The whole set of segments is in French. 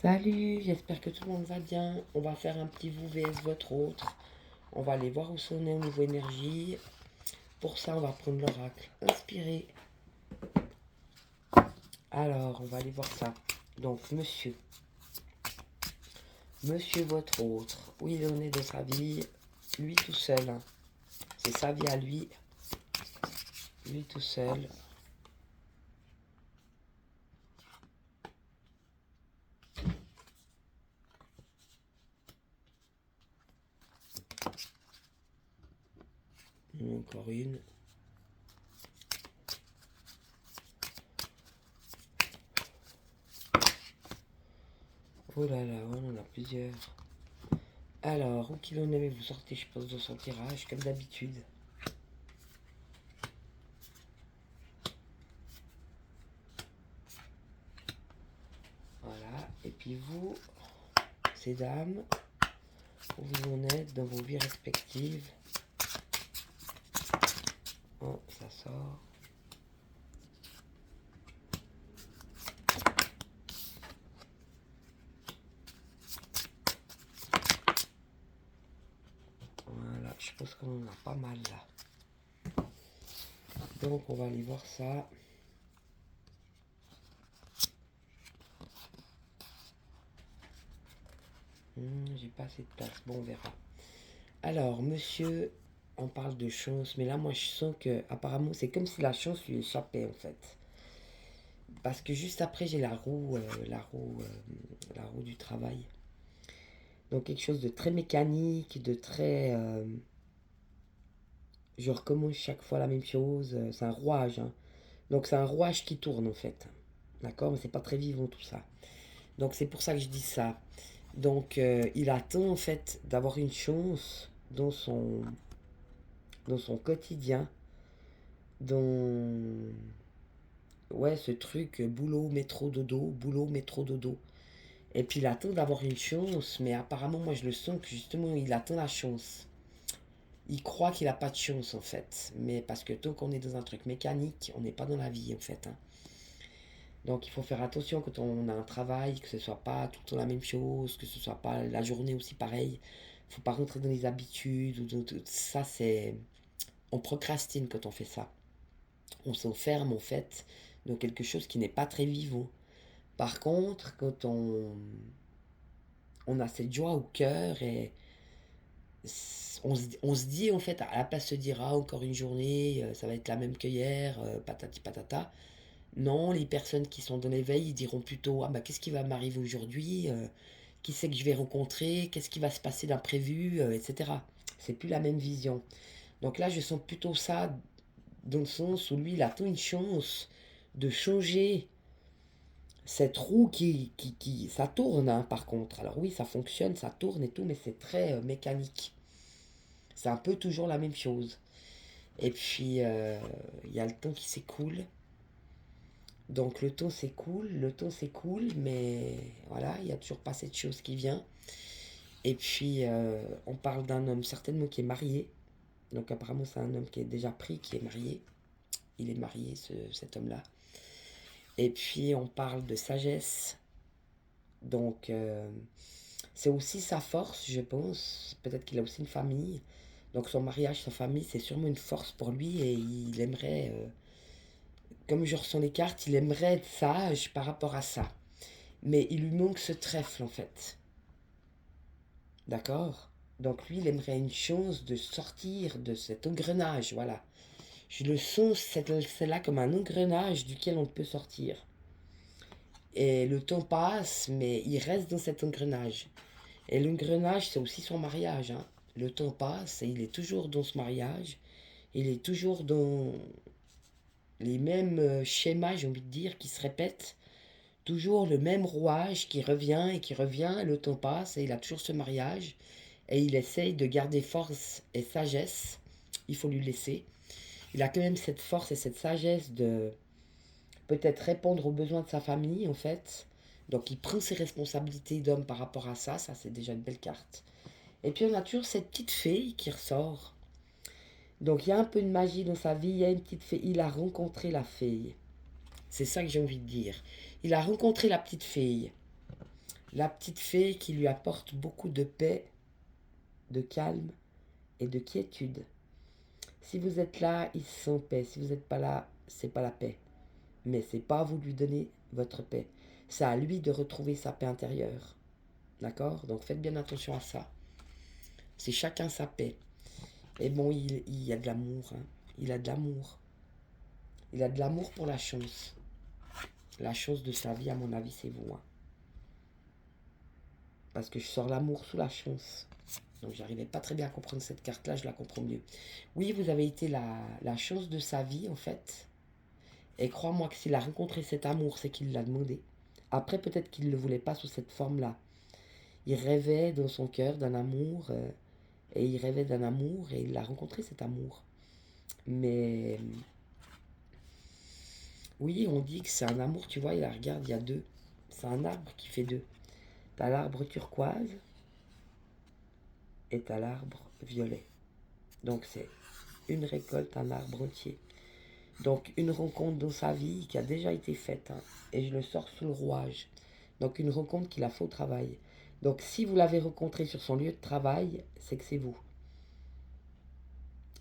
Salut, j'espère que tout le monde va bien. On va faire un petit vous vs votre autre. On va aller voir où on est au niveau énergie. Pour ça, on va prendre l'oracle inspiré. Alors, on va aller voir ça. Donc, monsieur votre autre, où il en est de sa vie, lui tout seul. Hein. C'est sa vie à lui tout seul. Encore une. Oh là là, on en a plusieurs. Alors, où qu'il en est, vous sortez, je pense, de son tirage, comme d'habitude. Voilà, et puis vous, ces dames, où vous en êtes dans vos vies respectives. Oh, ça sort. Voilà, je pense qu'on en a pas mal là. Donc on va aller voir ça. J'ai pas assez de place. Bon, on verra. Alors, monsieur, on parle de chance, mais là, moi, je sens que apparemment, c'est comme si la chance lui échappait en fait. Parce que juste après, j'ai la roue du travail. Donc quelque chose de très mécanique, de très, je recommence chaque fois la même chose. C'est un rouage. Hein. Donc c'est un rouage qui tourne en fait. D'accord, mais c'est pas très vivant tout ça. Donc c'est pour ça que je dis ça. Donc il attend en fait d'avoir une chance dans son quotidien, dans ouais ce truc boulot, métro, dodo. Et puis il attend d'avoir une chance, mais apparemment moi je le sens que justement il attend la chance. Il croit qu'il n'a pas de chance en fait, mais parce que tant qu'on est dans un truc mécanique, on n'est pas dans la vie en fait. Hein. Donc il faut faire attention quand on a un travail, que ce soit pas tout le temps la même chose, que ce soit pas la journée aussi pareil. Il faut pas rentrer dans les habitudes. Ça c'est... On procrastine quand on fait ça. On s'enferme en fait dans quelque chose qui n'est pas très vivant. Par contre, quand on a cette joie au cœur et on se dit en fait, à la place de se dire ah, encore une journée, ça va être la même que hier, patati patata. Non, les personnes qui sont dans l'éveil, ils diront plutôt ah bah qu'est-ce qui va m'arriver aujourd'hui, qui c'est que je vais rencontrer, qu'est-ce qui va se passer d'imprévu, etc. C'est plus la même vision. Donc là, je sens plutôt ça dans le sens où lui, il attend une chance de changer cette roue ça tourne hein, par contre. Alors oui, ça fonctionne, ça tourne et tout, mais c'est très mécanique. C'est un peu toujours la même chose. Et puis, il y a le temps qui s'écoule. Donc le temps s'écoule, mais voilà, il n'y a toujours pas cette chose qui vient. Et puis, on parle d'un homme certainement qui est marié. Donc apparemment, c'est un homme qui est déjà pris, qui est marié. Il est marié, cet homme-là. Et puis, on parle de sagesse. Donc, c'est aussi sa force, je pense. Peut-être qu'il a aussi une famille. Donc, son mariage, sa famille, c'est sûrement une force pour lui. Et il aimerait, comme je ressens les cartes, il aimerait être sage par rapport à ça. Mais il lui manque ce trèfle, en fait. D'accord. Donc, lui, il aimerait une chance de sortir de cet engrenage. Voilà. Je le sens, celle-là, comme un engrenage duquel on peut sortir. Et le temps passe, mais il reste dans cet engrenage. Et l'engrenage, c'est aussi son mariage. Hein. Le temps passe et il est toujours dans ce mariage. Il est toujours dans les mêmes schémas, j'ai envie de dire, qui se répètent. Toujours le même rouage qui revient et qui revient. Le temps passe et il a toujours ce mariage. Et il essaye de garder force et sagesse. Il faut lui laisser. Il a quand même cette force et cette sagesse de peut-être répondre aux besoins de sa famille, en fait. Donc il prend ses responsabilités d'homme par rapport à ça. Ça, c'est déjà une belle carte. Et puis on a toujours cette petite fille qui ressort. Donc il y a un peu de magie dans sa vie, il y a une petite fille. Il a rencontré la fille. C'est ça que j'ai envie de dire. Il a rencontré la petite fille. La petite fée qui lui apporte beaucoup de paix, de calme et de quiétude. Si vous êtes là, il se sent paix. Si vous n'êtes pas là, c'est pas la paix. Mais c'est pas à vous de lui donner votre paix. C'est à lui de retrouver sa paix intérieure. D'accord? Donc faites bien attention à ça. C'est chacun sa paix. Et bon, il y a de l'amour. Hein. Il a de l'amour. Il a de l'amour pour la chance. La chance de sa vie, à mon avis, c'est vous. Hein. Parce que je sors l'amour sous la chance. Donc j'arrivais pas très bien à comprendre cette carte-là, je la comprends mieux. Oui, vous avez été la chance de sa vie, en fait. Et crois-moi que s'il a rencontré cet amour, c'est qu'il l'a demandé. Après, peut-être qu'il ne le voulait pas sous cette forme-là. Il rêvait dans son cœur d'un amour, et il rêvait d'un amour, et il a rencontré cet amour. Mais oui, on dit que c'est un amour, tu vois, il regarde, il y a deux. C'est un arbre qui fait deux. T'as l'arbre turquoise et t'as l'arbre violet. Donc c'est une récolte, un arbre entier. Donc une rencontre dans sa vie qui a déjà été faite, hein, et je le sors sous le rouage. Donc une rencontre qu'il a fait au travail. Donc si vous l'avez rencontré sur son lieu de travail, c'est que c'est vous.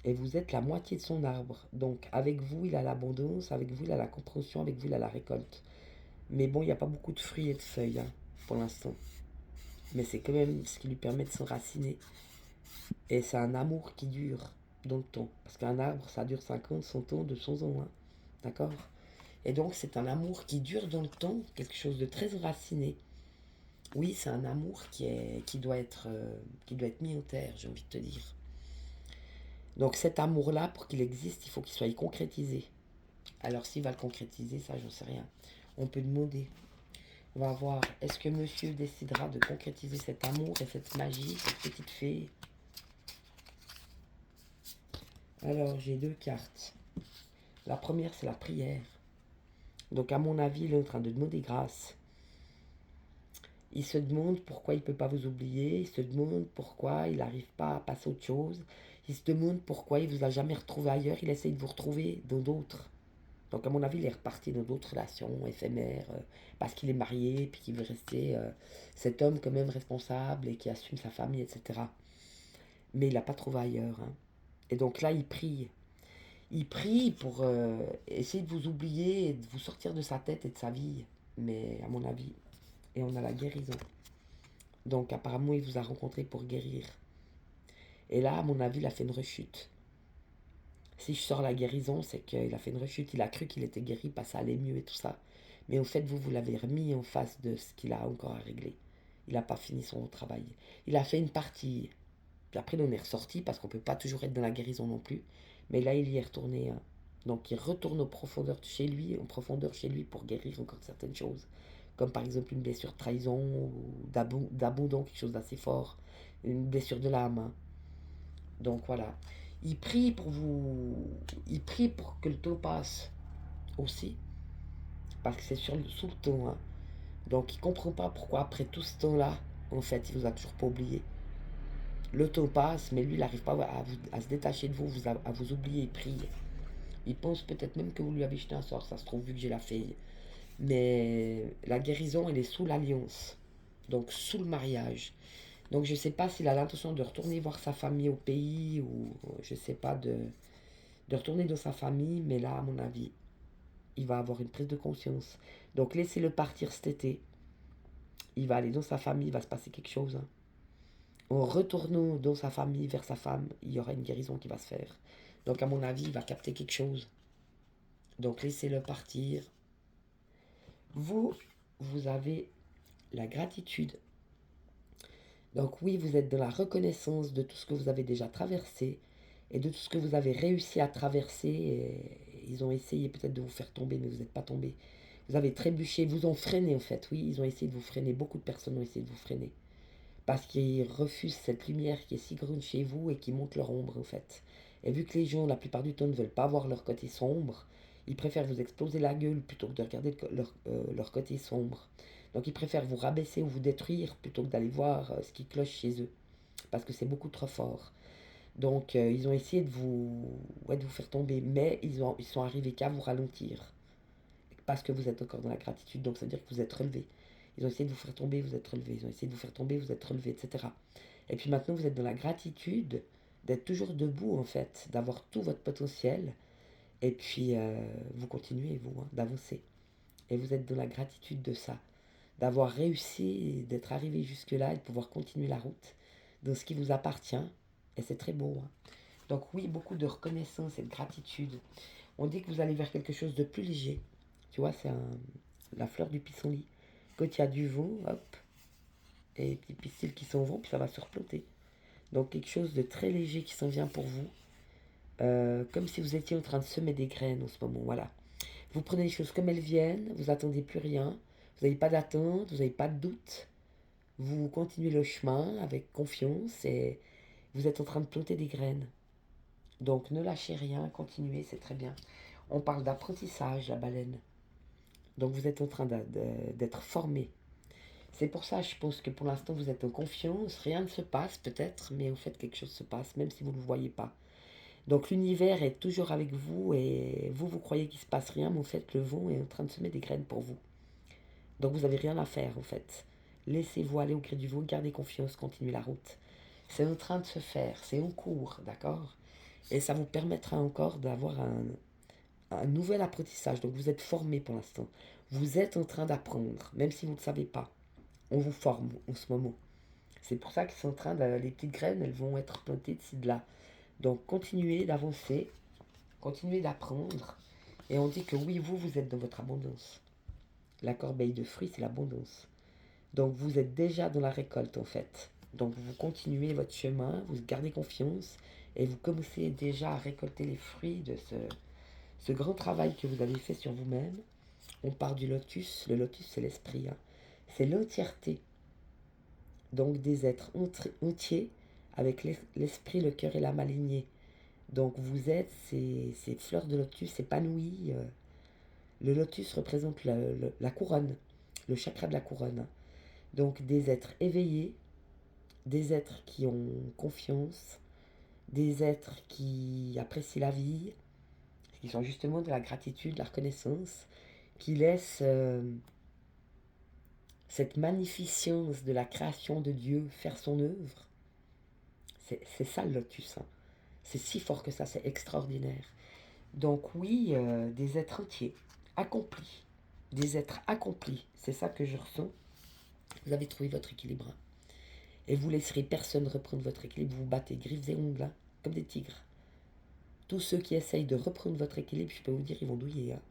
Et vous êtes la moitié de son arbre. Donc avec vous, il a l'abondance, avec vous, il a la compréhension, avec vous, il a la récolte. Mais bon, il n'y a pas beaucoup de fruits et de feuilles, hein, pour l'instant. Mais c'est quand même ce qui lui permet de s'enraciner. Et c'est un amour qui dure dans le temps. Parce qu'un arbre, ça dure 50, 100 ans, 200 ans. Hein. D'accord? Et donc, c'est un amour qui dure dans le temps, quelque chose de très enraciné. Oui, c'est un amour qui doit être mis en terre, j'ai envie de te dire. Donc, cet amour-là, pour qu'il existe, il faut qu'il soit concrétisé. Alors, s'il va le concrétiser, ça, j'en sais rien. On peut demander. On va voir, est-ce que monsieur décidera de concrétiser cet amour et cette magie, cette petite fée? Alors, j'ai deux cartes. La première, c'est la prière. Donc, à mon avis, il est en train de demander grâce. Il se demande pourquoi il ne peut pas vous oublier. Il se demande pourquoi il n'arrive pas à passer à autre chose. Il se demande pourquoi il ne vous a jamais retrouvé ailleurs. Il essaye de vous retrouver dans d'autres. Donc, à mon avis, il est reparti dans d'autres relations éphémères parce qu'il est marié puis qu'il veut rester cet homme quand même responsable et qui assume sa famille, etc. Mais il n'a pas trouvé ailleurs. Hein. Et donc là, il prie. Il prie pour essayer de vous oublier et de vous sortir de sa tête et de sa vie. Mais à mon avis, et on a la guérison. Donc apparemment, il vous a rencontré pour guérir. Et là, à mon avis, il a fait une rechute. Si je sors la guérison, c'est qu'il a fait une rechute. Il a cru qu'il était guéri parce que ça allait mieux et tout ça. Mais au fait, vous l'avez remis en face de ce qu'il a encore à régler. Il n'a pas fini son travail. Il a fait une partie. Puis après, il en est ressorti parce qu'on ne peut pas toujours être dans la guérison non plus. Mais là, il y est retourné. Hein. Donc, il retourne aux profondeurs chez lui, en profondeur chez lui pour guérir encore certaines choses. Comme par exemple une blessure de trahison ou d'abandon, quelque chose d'assez fort. Une blessure de l'âme. Hein. Donc voilà. Il prie pour vous. Il prie pour que le temps passe aussi. Parce que c'est sous le temps. Hein. Donc il comprend pas pourquoi après tout ce temps-là, en fait, il vous a toujours pas oublié. Le temps passe, mais lui, il n'arrive pas à se détacher de vous, à vous oublier, il prie. Il pense peut-être même que vous lui avez jeté un sort, ça se trouve, vu que j'ai la fille. Mais la guérison, elle est sous l'alliance, donc sous le mariage. Donc je ne sais pas s'il a l'intention de retourner voir sa famille au pays ou je ne sais pas, de retourner dans sa famille, mais là, à mon avis, il va avoir une prise de conscience. Donc laissez-le partir cet été. Il va aller dans sa famille, il va se passer quelque chose. Hein. En retournant dans sa famille, vers sa femme, il y aura une guérison qui va se faire. Donc à mon avis, il va capter quelque chose. Donc laissez-le partir. Vous, vous avez la gratitude. Donc oui, vous êtes dans la reconnaissance de tout ce que vous avez déjà traversé et de tout ce que vous avez réussi à traverser. Et ils ont essayé peut-être de vous faire tomber, mais vous n'êtes pas tombé. Vous avez trébuché, vous ont freiné en fait. Oui, ils ont essayé de vous freiner. Beaucoup de personnes ont essayé de vous freiner. Parce qu'ils refusent cette lumière qui est si grande chez vous et qui montre leur ombre en fait. Et vu que les gens, la plupart du temps, ne veulent pas voir leur côté sombre, ils préfèrent vous exploser la gueule plutôt que de regarder leur côté sombre. Donc ils préfèrent vous rabaisser ou vous détruire plutôt que d'aller voir ce qui cloche chez eux. Parce que c'est beaucoup trop fort. Donc ils ont essayé de vous faire tomber, mais ils sont arrivés qu'à vous ralentir. Parce que vous êtes encore dans la gratitude, donc ça veut dire que vous êtes relevé. Ils ont essayé de vous faire tomber, vous êtes relevé. Ils ont essayé de vous faire tomber, vous êtes relevé, etc. Et puis maintenant, vous êtes dans la gratitude d'être toujours debout, en fait, d'avoir tout votre potentiel. Et puis, vous continuez, vous, hein, d'avancer. Et vous êtes dans la gratitude de ça, d'avoir réussi, d'être arrivé jusque-là et de pouvoir continuer la route dans ce qui vous appartient. Et c'est très beau, hein. Donc oui, beaucoup de reconnaissance et de gratitude. On dit que vous allez vers quelque chose de plus léger. Tu vois, la fleur du pissenlit. Quand il y a du vent, hop, et des petits pistils qui s'en vont, puis ça va se replanter. Donc quelque chose de très léger qui s'en vient pour vous. Comme si vous étiez en train de semer des graines en ce moment, voilà. Vous prenez les choses comme elles viennent, vous attendez plus rien, vous n'avez pas d'attente, vous n'avez pas de doute. Vous continuez le chemin avec confiance et vous êtes en train de planter des graines. Donc ne lâchez rien, continuez, c'est très bien. On parle d'apprentissage, la baleine. Donc vous êtes en train d'être formé. C'est pour ça, je pense que pour l'instant, vous êtes en confiance. Rien ne se passe peut-être, mais en fait, quelque chose se passe, même si vous ne le voyez pas. Donc l'univers est toujours avec vous et vous croyez qu'il ne se passe rien, mais en fait, le vent est en train de semer des graines pour vous. Donc vous n'avez rien à faire, en fait. Laissez-vous aller au gré du vent, gardez confiance, continuez la route. C'est en train de se faire, c'est en cours, d'accord? Et ça vous permettra encore d'avoir un nouvel apprentissage. Donc vous êtes formé pour l'instant. Vous êtes en train d'apprendre, même si vous ne le savez pas. On vous forme en ce moment. C'est pour ça qu'ils sont en train de... Les petites graines, elles vont être plantées de ci, de là. Donc continuez d'avancer, continuez d'apprendre. Et on dit que oui, vous êtes dans votre abondance. La corbeille de fruits, c'est l'abondance. Donc vous êtes déjà dans la récolte en fait. Donc vous continuez votre chemin, vous gardez confiance et vous commencez déjà à récolter les fruits de ce grand travail que vous avez fait sur vous-même. On part du lotus. Le lotus, c'est l'esprit, hein. C'est l'entièreté. Donc des êtres entiers avec l'esprit, le cœur et l'âme alignés. Donc vous êtes ces fleurs de lotus épanouies. Le lotus représente la couronne, le chakra de la couronne. Donc des êtres éveillés, des êtres qui ont confiance, des êtres qui apprécient la vie, qui sont justement de la gratitude, la reconnaissance, qui laissent cette magnificence de la création de Dieu faire son œuvre. C'est ça le lotus, hein. C'est si fort que ça, c'est extraordinaire. Donc oui, des êtres entiers, accomplis, des êtres accomplis, c'est ça que je ressens. Vous avez trouvé votre équilibre, hein. Et vous laisserez personne reprendre votre équilibre. Vous battez griffes et ongles, hein, comme des tigres. Tous ceux qui essayent de reprendre votre équilibre, je peux vous dire, ils vont douiller, hein.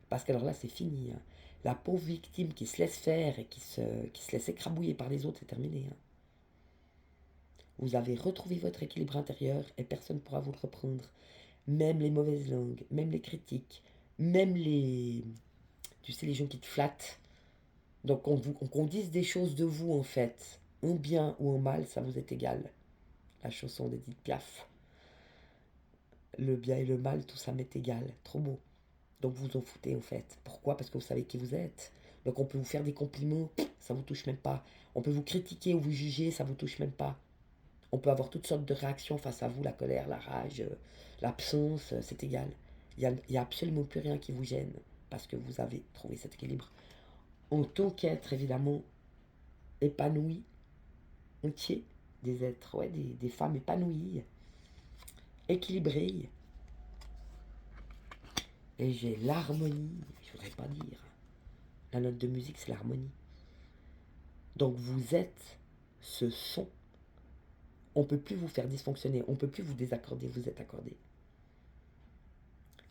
Parce qu'alors là, c'est fini, hein. La pauvre victime qui se laisse faire et qui se laisse écrabouiller par les autres, c'est terminé, hein. Vous avez retrouvé votre équilibre intérieur et personne ne pourra vous le reprendre. Même les mauvaises langues, même les critiques, même les... Tu sais, les gens qui te flattent. Donc qu'on dise des choses de vous, en fait, en bien ou en mal, ça vous est égal. La chanson d'Edith Piaf. Le bien et le mal, tout ça m'est égal. Trop beau. Donc vous vous en foutez, en fait. Pourquoi? Parce que vous savez qui vous êtes. Donc on peut vous faire des compliments, ça vous touche même pas. On peut vous critiquer ou vous juger, ça vous touche même pas. On peut avoir toutes sortes de réactions face à vous, la colère, la rage, l'absence, c'est égal. Il n'y a absolument plus rien qui vous gêne parce que vous avez trouvé cet équilibre. En tant qu'être, évidemment, épanoui, entier, des êtres, ouais, des femmes épanouies, équilibrées. Et j'ai l'harmonie, je voudrais pas dire. La note de musique, c'est l'harmonie. Donc vous êtes ce son. On ne peut plus vous faire dysfonctionner, on ne peut plus vous désaccorder, vous êtes accordé.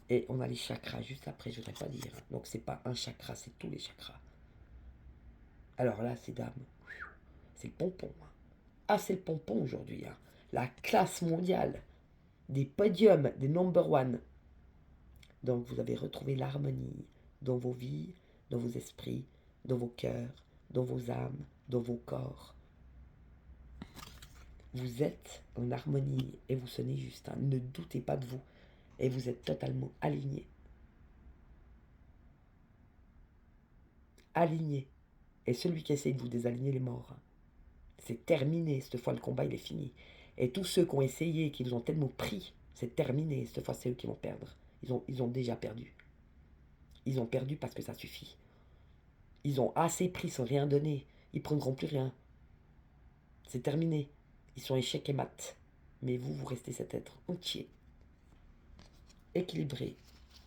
Et on a les chakras juste après, je ne voudrais pas dire. Donc c'est pas un chakra, c'est tous les chakras. Alors là, c'est dame. C'est le pompon, hein. Ah, c'est le pompon aujourd'hui, hein. La classe mondiale. Des podiums, des number one. Donc vous avez retrouvé l'harmonie dans vos vies, dans vos esprits, dans vos cœurs, dans vos âmes, dans vos corps. Vous êtes en harmonie et vous sonnez juste, hein. Ne doutez pas de vous. Et vous êtes totalement aligné. Aligné. Et celui qui essaie de vous désaligner, il est mort, hein. C'est terminé, cette fois le combat il est fini. Et tous ceux qui ont essayé, qui vous ont tellement pris, c'est terminé, cette fois c'est eux qui vont perdre. Ils ont déjà perdu. Ils ont perdu parce que ça suffit. Ils ont assez pris sans rien donner. Ils prendront plus rien. C'est terminé. Ils sont échecs et mat. Mais vous, vous restez cet être entier, équilibré,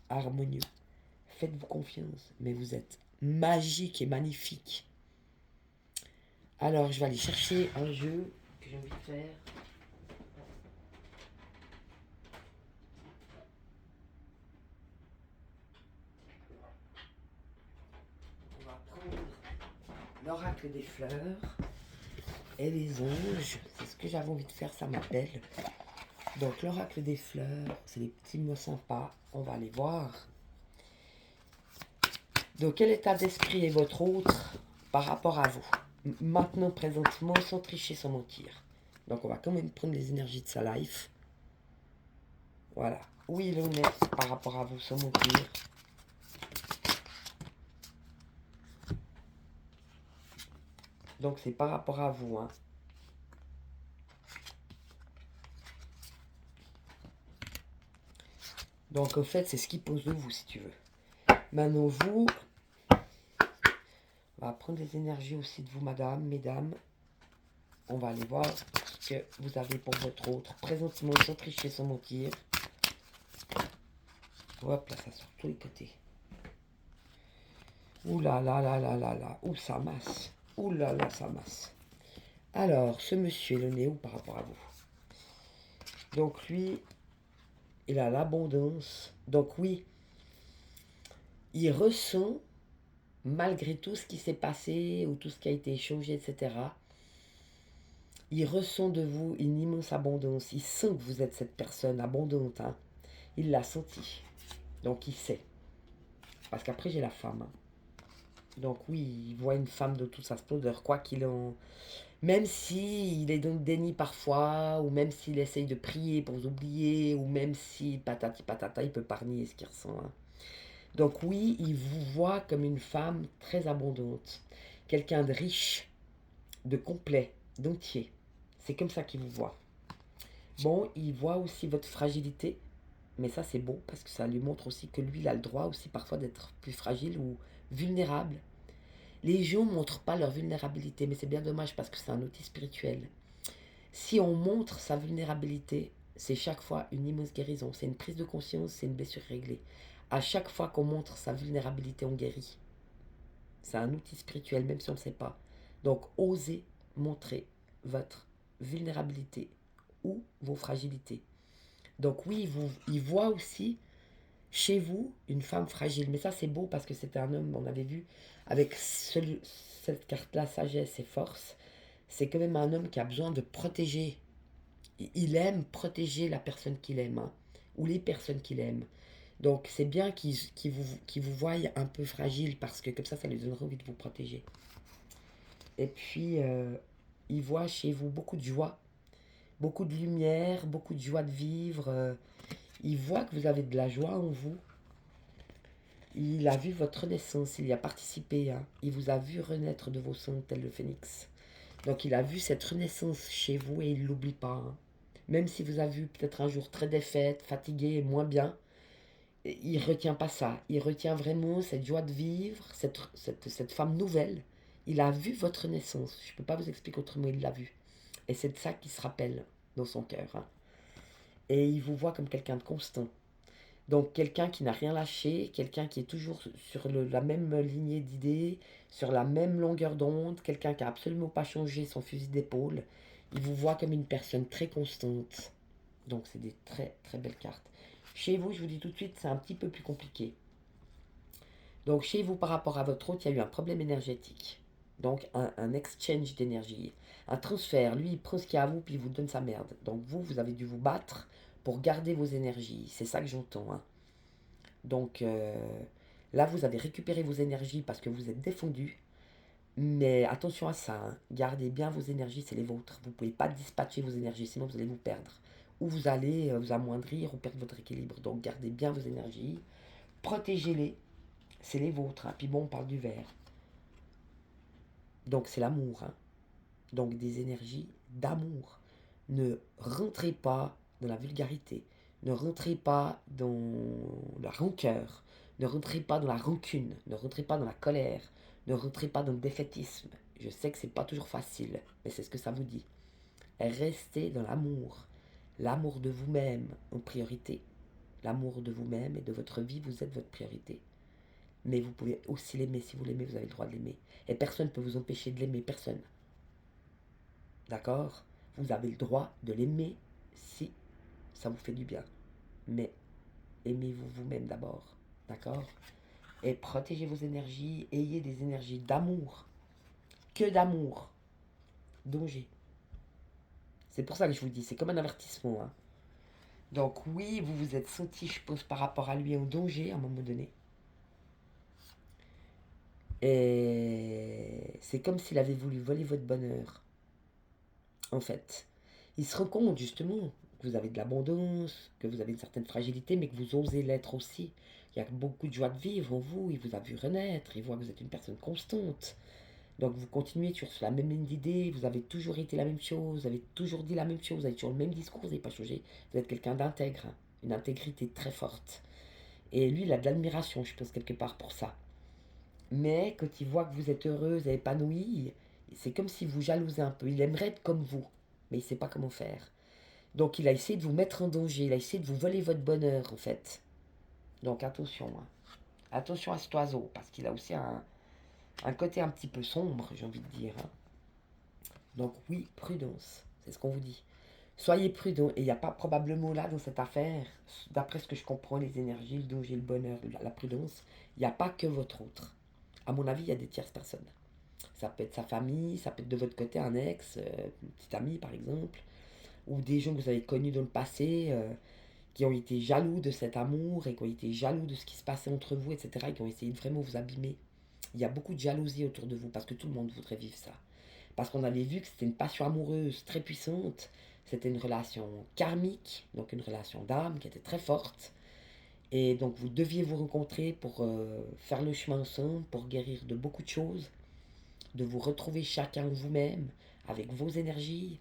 harmonieux. Faites-vous confiance, mais vous êtes magique et magnifique. Alors, je vais aller chercher un jeu que j'ai envie de faire. On va prendre l'oracle des fleurs et les anges. C'est ce que j'avais envie de faire, ça m'appelle. Donc, l'oracle des fleurs, c'est des petits mots sympas. On va aller voir. Donc, quel état d'esprit est votre autre par rapport à vous? Maintenant, présentement, sans tricher, sans mentir. Donc, on va quand même prendre les énergies de sa life. Voilà. Où il en est par rapport à vous, sans mentir. Donc, c'est par rapport à vous, hein. Donc, au fait, c'est ce qui pose de vous, si tu veux. Maintenant, vous, on va prendre les énergies aussi de vous, madame, mesdames. On va aller voir ce que vous avez pour votre autre. Présentement, sans tricher, sans mentir. Hop, là, ça sort tous les côtés. Ouh là là là là là là. Ouh, ça masse. Ouh là là, ça masse. Alors, ce monsieur, il en est où par rapport à vous? Donc, lui, il a l'abondance. Donc, oui, il ressent, malgré tout ce qui s'est passé ou tout ce qui a été échangé, etc., il ressent de vous une immense abondance. Il sent que vous êtes cette personne abondante, hein. Il l'a senti. Donc, il sait. Parce qu'après, j'ai la femme, hein. Donc, oui, il voit une femme de toute sa splendeur, quoi qu'il en... Même si il est dans le déni parfois, ou même s'il essaye de prier pour vous oublier, ou même si patati patata, il peut pas nier ce qu'il ressent, hein. Donc oui, il vous voit comme une femme très abondante, quelqu'un de riche, de complet, d'entier. C'est comme ça qu'il vous voit. Bon, il voit aussi votre fragilité, mais ça c'est beau parce que ça lui montre aussi que lui, il a le droit aussi parfois d'être plus fragile ou vulnérable. Les gens ne montrent pas leur vulnérabilité, mais c'est bien dommage parce que c'est un outil spirituel. Si on montre sa vulnérabilité, c'est chaque fois une immense guérison. C'est une prise de conscience, c'est une blessure réglée. À chaque fois qu'on montre sa vulnérabilité, on guérit. C'est un outil spirituel, même si on ne le sait pas. Donc, osez montrer votre vulnérabilité ou vos fragilités. Donc oui, il voit aussi chez vous une femme fragile. Mais ça, c'est beau parce que c'était un homme, on avait vu, avec cette carte-là, sagesse et force. C'est quand même un homme qui a besoin de protéger. Il aime protéger la personne qu'il aime, hein, ou les personnes qu'il aime. Donc c'est bien qu'il vous voie un peu fragile parce que comme ça lui donnera envie de vous protéger. Et puis, il voit chez vous beaucoup de joie, beaucoup de lumière, beaucoup de joie de vivre. Il voit que vous avez de la joie en vous. Il a vu votre naissance, il y a participé, hein. Il vous a vu renaître de vos cendres tel le phénix. Donc il a vu cette renaissance chez vous et il ne l'oublie pas, hein. Même si vous avez vu peut-être un jour très défaite, fatigué, moins bien, il ne retient pas ça. Il retient vraiment cette joie de vivre, cette femme nouvelle. Il a vu votre naissance. Je ne peux pas vous expliquer autrement, il l'a vu. Et c'est de ça qu'il se rappelle dans son cœur, hein. Et il vous voit comme quelqu'un de constant. Donc quelqu'un qui n'a rien lâché, quelqu'un qui est toujours sur la même lignée d'idées, sur la même longueur d'onde, quelqu'un qui n'a absolument pas changé son fusil d'épaule. Il vous voit comme une personne très constante. Donc c'est des très très belles cartes. Chez vous, je vous dis tout de suite, c'est un petit peu plus compliqué. Donc chez vous, par rapport à votre hôte, il y a eu un problème énergétique. Donc un exchange d'énergie, un transfert. Lui, il prend ce qu'il y a à vous, puis il vous donne sa merde. Donc vous avez dû vous battre pour garder vos énergies. C'est ça que j'entends, hein. Donc là, vous avez récupéré vos énergies parce que vous êtes défendu. Mais attention à ça, hein. Gardez bien vos énergies, c'est les vôtres. Vous ne pouvez pas dispatcher vos énergies, sinon vous allez vous perdre. Ou vous allez vous amoindrir ou perdre votre équilibre. Donc gardez bien vos énergies, protégez-les, c'est les vôtres, hein. Puis bon, on parle du verre. Donc c'est l'amour, hein. Donc des énergies d'amour. Ne rentrez pas dans la vulgarité. Ne rentrez pas dans la rancœur. Ne rentrez pas dans la rancune. Ne rentrez pas dans la colère. Ne rentrez pas dans le défaitisme. Je sais que c'est pas toujours facile, mais c'est ce que ça vous dit. Restez dans l'amour. L'amour de vous-même en priorité. L'amour de vous-même et de votre vie, vous êtes votre priorité. Mais vous pouvez aussi l'aimer. Si vous l'aimez, vous avez le droit de l'aimer. Et personne ne peut vous empêcher de l'aimer. Personne. D'accord? Vous avez le droit de l'aimer si ça vous fait du bien. Mais aimez-vous vous-même d'abord. D'accord? Et protégez vos énergies. Ayez des énergies d'amour. Que d'amour. Danger. C'est pour ça que je vous dis, c'est comme un avertissement. Hein. Donc oui, vous vous êtes senti, je pense, par rapport à lui en danger à un moment donné. Et c'est comme s'il avait voulu voler votre bonheur, en fait. Il se rend compte, justement, que vous avez de l'abondance, que vous avez une certaine fragilité, mais que vous osez l'être aussi. Il y a beaucoup de joie de vivre en vous, il vous a vu renaître, il voit que vous êtes une personne constante. Donc vous continuez sur la même ligne d'idées, vous avez toujours été la même chose, vous avez toujours dit la même chose, vous avez toujours le même discours, vous n'avez pas changé. Vous êtes quelqu'un d'intègre, hein, une intégrité très forte. Et lui, il a de l'admiration, je pense, quelque part pour ça. Mais quand il voit que vous êtes heureuse et épanouie, c'est comme si vous jalousez un peu. Il aimerait être comme vous, mais il ne sait pas comment faire. Donc il a essayé de vous mettre en danger, il a essayé de vous voler votre bonheur, en fait. Donc attention, hein. Attention à cet oiseau, parce qu'il a aussi un côté un petit peu sombre, j'ai envie de dire. Hein. Donc oui, prudence, c'est ce qu'on vous dit. Soyez prudent, et il n'y a pas probablement là dans cette affaire, d'après ce que je comprends, les énergies, le danger, le bonheur, la prudence, il n'y a pas que votre autre. À mon avis, il y a des tierces personnes. Ça peut être sa famille, ça peut être de votre côté un ex, une petite amie par exemple, ou des gens que vous avez connus dans le passé, qui ont été jaloux de cet amour et qui ont été jaloux de ce qui se passait entre vous, etc., et qui ont essayé de vraiment vous abîmer. Il y a beaucoup de jalousie autour de vous parce que tout le monde voudrait vivre ça. Parce qu'on avait vu que c'était une passion amoureuse très puissante, c'était une relation karmique, donc une relation d'âme qui était très forte. Et donc vous deviez vous rencontrer pour faire le chemin ensemble, pour guérir de beaucoup de choses, de vous retrouver chacun vous-même, avec vos énergies,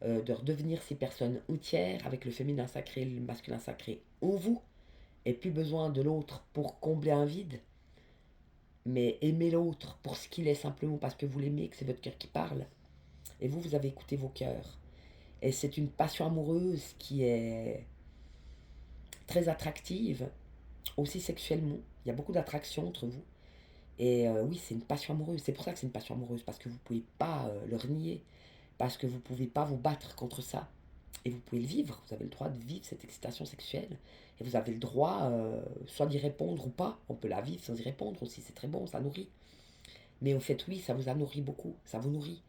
de redevenir ces personnes entières, avec le féminin sacré et le masculin sacré en vous, et plus besoin de l'autre pour combler un vide, mais aimer l'autre pour ce qu'il est simplement parce que vous l'aimez, que c'est votre cœur qui parle. Et vous, vous avez écouté vos cœurs. Et c'est une passion amoureuse qui est très attractive, aussi sexuellement. Il y a beaucoup d'attraction entre vous. Et oui, c'est une passion amoureuse. C'est pour ça que c'est une passion amoureuse, parce que vous ne pouvez pas le renier, parce que vous ne pouvez pas vous battre contre ça. Et vous pouvez le vivre, vous avez le droit de vivre cette excitation sexuelle. Et vous avez le droit soit d'y répondre ou pas. On peut la vivre sans y répondre aussi, c'est très bon, ça nourrit. Mais en fait, oui, ça vous a nourri beaucoup, ça vous nourrit.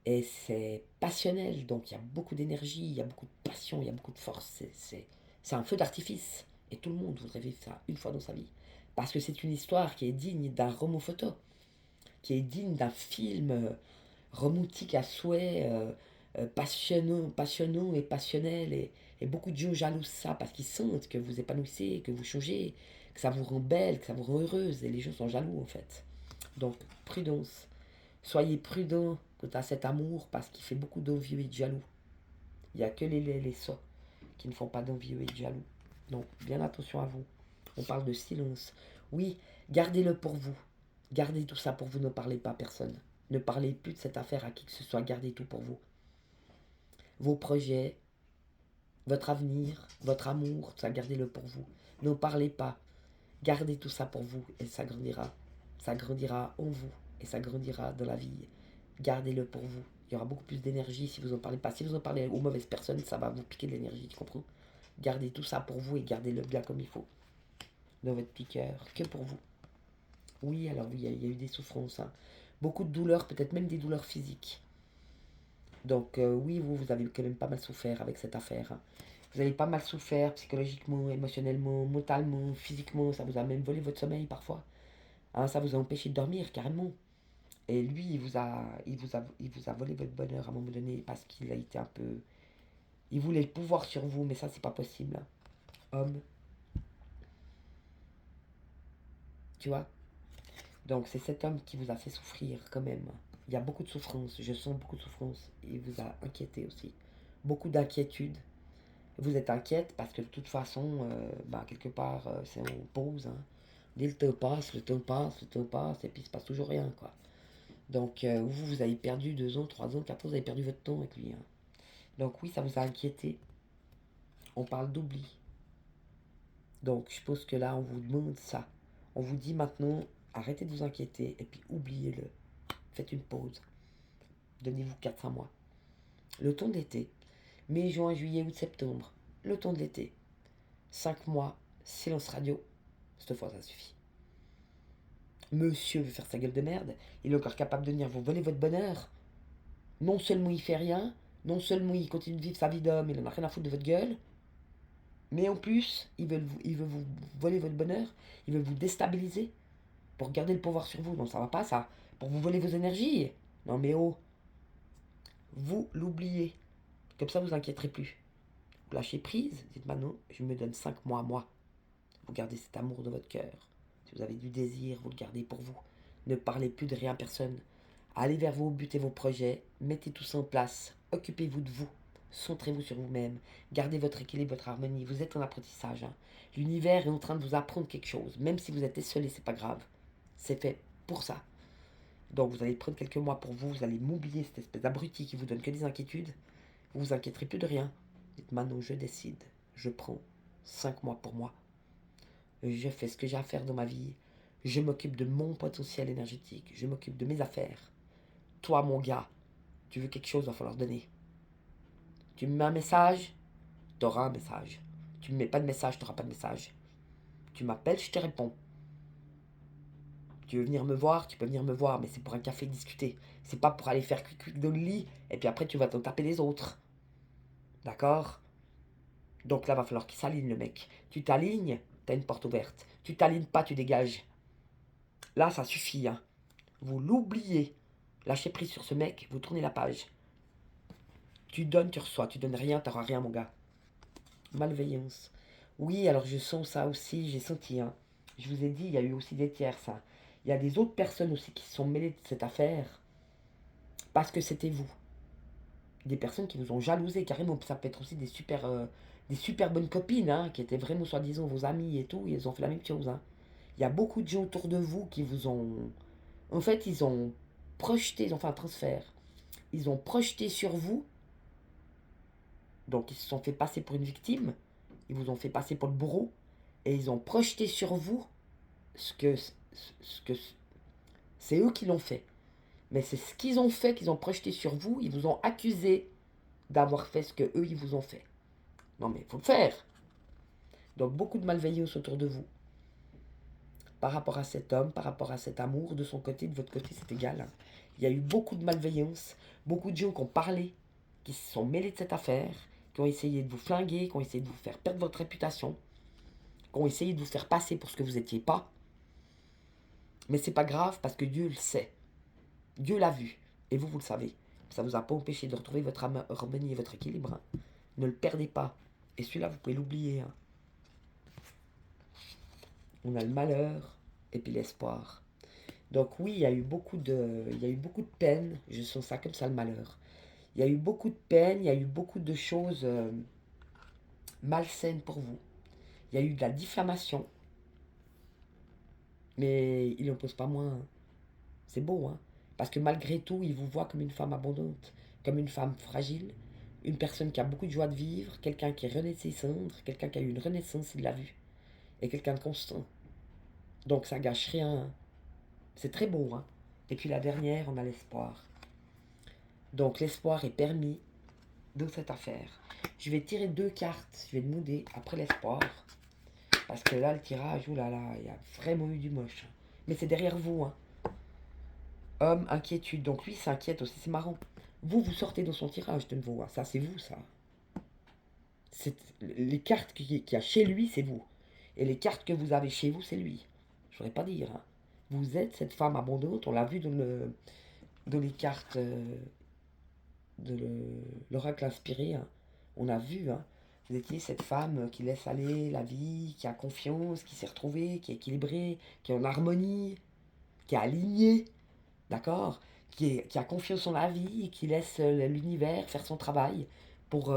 Et c'est passionnel, donc il y a beaucoup d'énergie, il y a beaucoup de passion, il y a beaucoup de force. C'est un feu d'artifice. Et tout le monde voudrait vivre ça une fois dans sa vie. Parce que c'est une histoire qui est digne d'un roman photo, qui est digne d'un film romantique à souhait, passionnant et passionnel. Et beaucoup de gens jalousent ça parce qu'ils sentent que vous épanouissez, que vous changez, que ça vous rend belle, que ça vous rend heureuse. Et les gens sont jaloux en fait. Donc, prudence. Soyez prudents quant à cet amour parce qu'il fait beaucoup d'envieux et de jaloux. Il n'y a que les sots qui ne font pas d'envieux et de jaloux. Donc, bien attention à vous. On parle de silence. Oui, gardez-le pour vous. Gardez tout ça pour vous, ne parlez pas à personne. Ne parlez plus de cette affaire à qui que ce soit, gardez tout pour vous. Vos projets, votre avenir, votre amour, tout ça, gardez-le pour vous. Ne parlez pas. Gardez tout ça pour vous et ça grandira. Ça grandira en vous et ça grandira dans la vie. Gardez-le pour vous. Il y aura beaucoup plus d'énergie si vous en parlez pas. Si vous en parlez aux mauvaises personnes, ça va vous piquer de l'énergie, tu comprends? Gardez tout ça pour vous et gardez-le bien comme il faut. Dans votre petit cœur, que pour vous. Oui, alors oui, il y a eu des souffrances. Hein. Beaucoup de douleurs, peut-être même des douleurs physiques. Donc oui, vous avez quand même pas mal souffert avec cette affaire. Hein. Vous avez pas mal souffert psychologiquement, émotionnellement, mentalement, physiquement. Ça vous a même volé votre sommeil parfois. Hein, ça vous a empêché de dormir carrément. Et lui, il vous a volé votre bonheur à un moment donné parce qu'il a été un peu... Il voulait le pouvoir sur vous, mais ça, c'est pas possible. Hein. Homme, tu vois. Donc c'est cet homme qui vous a fait souffrir quand même. Il y a beaucoup de souffrance, je sens beaucoup de souffrance. Il vous a inquiété aussi. Beaucoup d'inquiétude. Vous êtes inquiète parce que de toute façon, quelque part, c'est en pause. Hein. Dès le temps passe, le temps passe, le temps passe, et puis il se passe toujours rien, quoi. Donc, vous avez perdu 2 ans, 3 ans, 4 ans, vous avez perdu votre temps avec lui, hein. Donc oui, ça vous a inquiété. On parle d'oubli. Donc je pense que là, on vous demande ça. On vous dit maintenant, arrêtez de vous inquiéter et puis oubliez-le. Faites une pause. Donnez-vous 4 5 mois. Le temps de l'été. Mai, juin, juillet, août, septembre. Le temps de l'été. 5 mois, silence radio. Cette fois, ça suffit. Monsieur veut faire sa gueule de merde. Il est encore capable de venir vous voler votre bonheur. Non seulement il fait rien, non seulement il continue de vivre sa vie d'homme, il en a rien à foutre de votre gueule, mais en plus, il veut vous voler votre bonheur, il veut vous déstabiliser pour garder le pouvoir sur vous. Non, ça va pas ça. Pour vous voler vos énergies. Non mais oh, vous l'oubliez. Comme ça, vous inquiéterez plus. Vous lâchez prise, dites maintenant, je me donne 5 mois à moi. Vous gardez cet amour de votre cœur. Si vous avez du désir, vous le gardez pour vous. Ne parlez plus de rien à personne. Allez vers vos buts et vos projets. Mettez tout ça en place. Occupez-vous de vous. Centrez-vous sur vous-même. Gardez votre équilibre, votre harmonie. Vous êtes en apprentissage, hein. L'univers est en train de vous apprendre quelque chose. Même si vous êtes esselé, c'est pas grave. C'est fait pour ça. Donc vous allez prendre quelques mois pour vous. Vous allez m'oublier cette espèce d'abruti qui vous donne que des inquiétudes. Vous vous inquiéterez plus de rien. Dites maintenant, je décide. Je prends 5 mois pour moi. Je fais ce que j'ai à faire dans ma vie. Je m'occupe de mon potentiel énergétique. Je m'occupe de mes affaires. Toi, mon gars, tu veux quelque chose, il va falloir donner. Tu me mets un message, tu auras un message. Tu me mets pas de message, tu n'auras pas de message. Tu m'appelles, je te réponds. Tu veux venir me voir, tu peux venir me voir, mais c'est pour un café discuter. C'est pas pour aller faire cuic dans le lit, et puis après tu vas t'en taper les autres. D'accord? Donc là, va falloir qu'il s'aligne, le mec. Tu t'alignes, t'as une porte ouverte. Tu t'alignes pas, tu dégages. Là, ça suffit, hein. Vous l'oubliez. Lâchez prise sur ce mec, vous tournez la page. Tu donnes, tu reçois. Tu donnes rien, t'auras rien, mon gars. Malveillance. Oui, alors je sens ça aussi, j'ai senti, hein. Je vous ai dit, il y a eu aussi des tiers, ça. Il y a des autres personnes aussi qui se sont mêlées de cette affaire parce que c'était vous. Des personnes qui vous ont jalousé carrément. Ça peut être aussi des super bonnes copines, hein, qui étaient vraiment soi-disant vos amies et tout. Ils ont fait la même chose, hein. Il y a beaucoup de gens autour de vous qui vous ont... En fait, ils ont projeté, ils ont fait un transfert. Ils ont projeté sur vous, donc ils se sont fait passer pour une victime. Ils vous ont fait passer pour le bourreau. Et ils ont projeté sur vous ce que c'est eux qui l'ont fait. Mais c'est ce qu'ils ont fait qu'ils ont projeté sur vous. Ils vous ont accusé d'avoir fait ce que eux ils vous ont fait. Non mais il faut le faire. Donc beaucoup de malveillance autour de vous. Par rapport à cet homme, par rapport à cet amour, de son côté, de votre côté, c'est égal, hein. Il y a eu beaucoup de malveillance, beaucoup de gens qui ont parlé, qui se sont mêlés de cette affaire, qui ont essayé de vous flinguer, qui ont essayé de vous faire perdre votre réputation, qui ont essayé de vous faire passer pour ce que vous n'étiez pas. Mais c'est pas grave parce que Dieu le sait. Dieu l'a vu. Et vous, vous le savez. Ça ne vous a pas empêché de retrouver votre harmonie et votre équilibre, hein. Ne le perdez pas. Et celui-là, vous pouvez l'oublier, hein. On a le malheur et puis l'espoir. Donc oui, il y a eu beaucoup de peine. Je sens ça comme ça, le malheur. Il y a eu beaucoup de peine, il y a eu beaucoup de choses malsaines pour vous. Il y a eu de la diffamation. Mais il n'en pose pas moins, hein. C'est beau, hein. Parce que malgré tout, il vous voit comme une femme abondante, comme une femme fragile, une personne qui a beaucoup de joie de vivre, quelqu'un qui est rené de ses cendres, quelqu'un qui a eu une renaissance, il l'a vu. Et quelqu'un de constant. Donc ça gâche rien, hein. C'est très beau, hein. Et puis la dernière, on a l'espoir. Donc l'espoir est permis dans cette affaire. Je vais tirer 2 cartes, je vais demander après l'espoir. Parce que là, le tirage, oulala, il y a vraiment eu du moche. Mais c'est derrière vous, hein. Homme, inquiétude. Donc lui s'inquiète aussi, c'est marrant. Vous, vous sortez dans son tirage de nouveau, hein. Ça, c'est vous, ça. Les cartes qu'il y a chez lui, c'est vous. Et les cartes que vous avez chez vous, c'est lui. Je ne saurais pas dire, hein. Vous êtes cette femme abondante, on l'a vu dans les cartes de l'oracle inspiré, hein. On a vu, hein. Vous étiez cette femme qui laisse aller la vie, qui a confiance, qui s'est retrouvée, qui est équilibrée, qui est en harmonie, qui est alignée, d'accord, qui a confiance en la vie et qui laisse l'univers faire son travail pour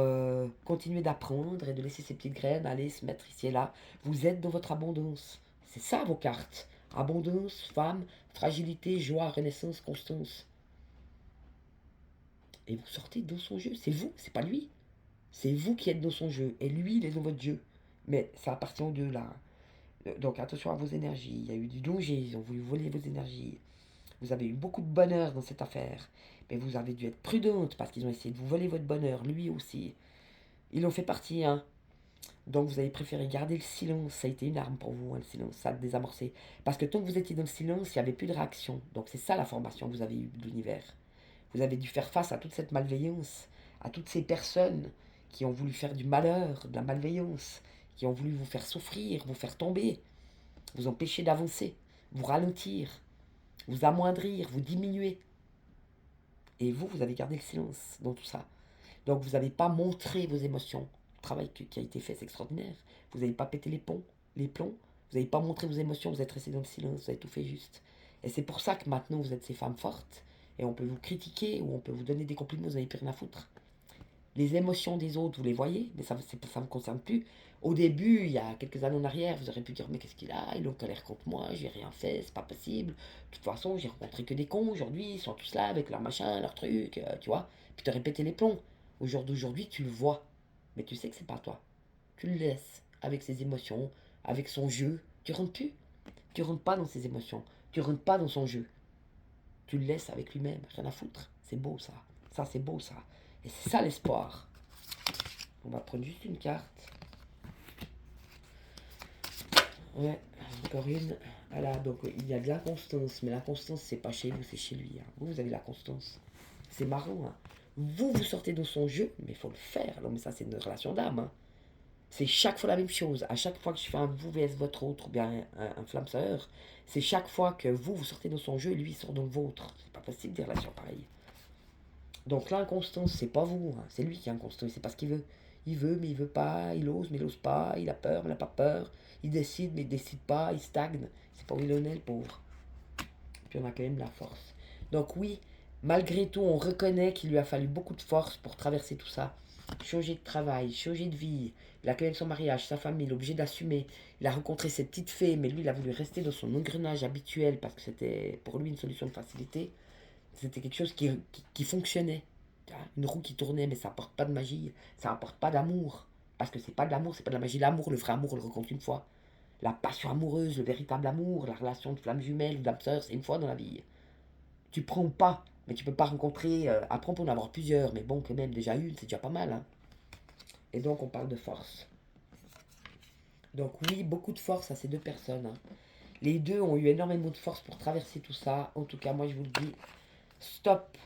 continuer d'apprendre et de laisser ses petites graines aller se mettre ici et là. Vous êtes dans votre abondance. C'est ça vos cartes. Abondance, femme, fragilité, joie, renaissance, constance. Et vous sortez dans son jeu. C'est vous, c'est pas lui. C'est vous qui êtes dans son jeu. Et lui, il est dans votre jeu. Mais ça appartient aux deux là. Donc attention à vos énergies. Il y a eu du danger, ils ont voulu voler vos énergies. Vous avez eu beaucoup de bonheur dans cette affaire. Mais vous avez dû être prudente parce qu'ils ont essayé de vous voler votre bonheur, lui aussi. Ils en fait partie, hein. Donc vous avez préféré garder le silence. Ça a été une arme pour vous, hein, le silence. Ça a désamorcé. Parce que tant que vous étiez dans le silence, il n'y avait plus de réaction. Donc c'est ça la formation que vous avez eue de l'univers. Vous avez dû faire face à toute cette malveillance, à toutes ces personnes qui ont voulu faire du malheur, de la malveillance, qui ont voulu vous faire souffrir, vous faire tomber, vous empêcher d'avancer, vous ralentir, vous amoindrir, vous diminuer. Et vous, vous avez gardé le silence dans tout ça. Donc vous n'avez pas montré vos émotions. Le travail qui a été fait, c'est extraordinaire. Vous n'avez pas pété les plombs. Vous n'avez pas montré vos émotions, vous êtes resté dans le silence, vous avez tout fait juste. Et c'est pour ça que maintenant vous êtes ces femmes fortes. Et on peut vous critiquer ou on peut vous donner des compliments, vous n'avez plus rien à foutre. Les émotions des autres, vous les voyez, mais ça ne me concerne plus. Au début, il y a quelques années en arrière, vous aurez pu dire mais qu'est-ce qu'il a? Il est en colère contre moi, j'ai rien fait, c'est pas possible. De toute façon, j'ai rencontré que des cons aujourd'hui, ils sont tous là avec leur machin, leur truc, tu vois. Puis te répéter les plombs. Au jour d'aujourd'hui, tu le vois, mais tu sais que c'est pas toi. Tu le laisses avec ses émotions, avec son jeu. Tu rentres plus. Tu rentres pas dans ses émotions. Tu rentres pas dans son jeu. Tu le laisses avec lui-même, rien à foutre. C'est beau ça. Ça, c'est beau ça. Et c'est ça l'espoir. On va prendre juste une carte. Ouais, encore une. Voilà, donc il y a de l'inconstance, mais l'inconstance, c'est pas chez vous, c'est chez lui, hein. Vous avez la constance. C'est marrant, hein. Vous sortez de son jeu, mais il faut le faire. Non, mais ça, c'est une relation d'âme, hein. C'est chaque fois la même chose. À chaque fois que je fais un vous vs votre autre, ou bien un flamme sœur, c'est chaque fois que vous sortez dans son jeu et lui il sort dans le vôtre. C'est pas possible des relations pareilles. Donc l'inconstance, c'est pas vous, hein. C'est lui qui est inconstant, il sait pas ce qu'il veut. Il veut, mais il veut pas, il ose, mais il ose pas, il a peur, mais il n'a pas peur. Il décide, mais il décide pas, il stagne. C'est pas où il en est, le pauvre. Puis on a quand même la force. Donc oui, malgré tout, on reconnaît qu'il lui a fallu beaucoup de force pour traverser tout ça. Changer de travail, changer de vie. Il a quand même son mariage, sa famille, il est obligé d'assumer. Il a rencontré cette petite fée, mais lui, il a voulu rester dans son engrenage habituel parce que c'était pour lui une solution de facilité. C'était quelque chose qui fonctionnait. Une roue qui tournait, mais ça apporte pas de magie, ça apporte pas d'amour. Parce que c'est pas de l'amour, c'est pas de la magie. L'amour, le vrai amour, on le rencontre une fois. La passion amoureuse, le véritable amour, la relation de flamme jumelle ou d'âme sœur, c'est une fois dans la vie. Tu prends pas, mais tu peux pas rencontrer. Après, on peut en avoir plusieurs, mais bon, quand même, déjà une, c'est déjà pas mal, hein. Et donc, on parle de force. Donc, oui, beaucoup de force à ces deux personnes, hein. Les deux ont eu énormément de force pour traverser tout ça. En tout cas, moi, je vous le dis, stop.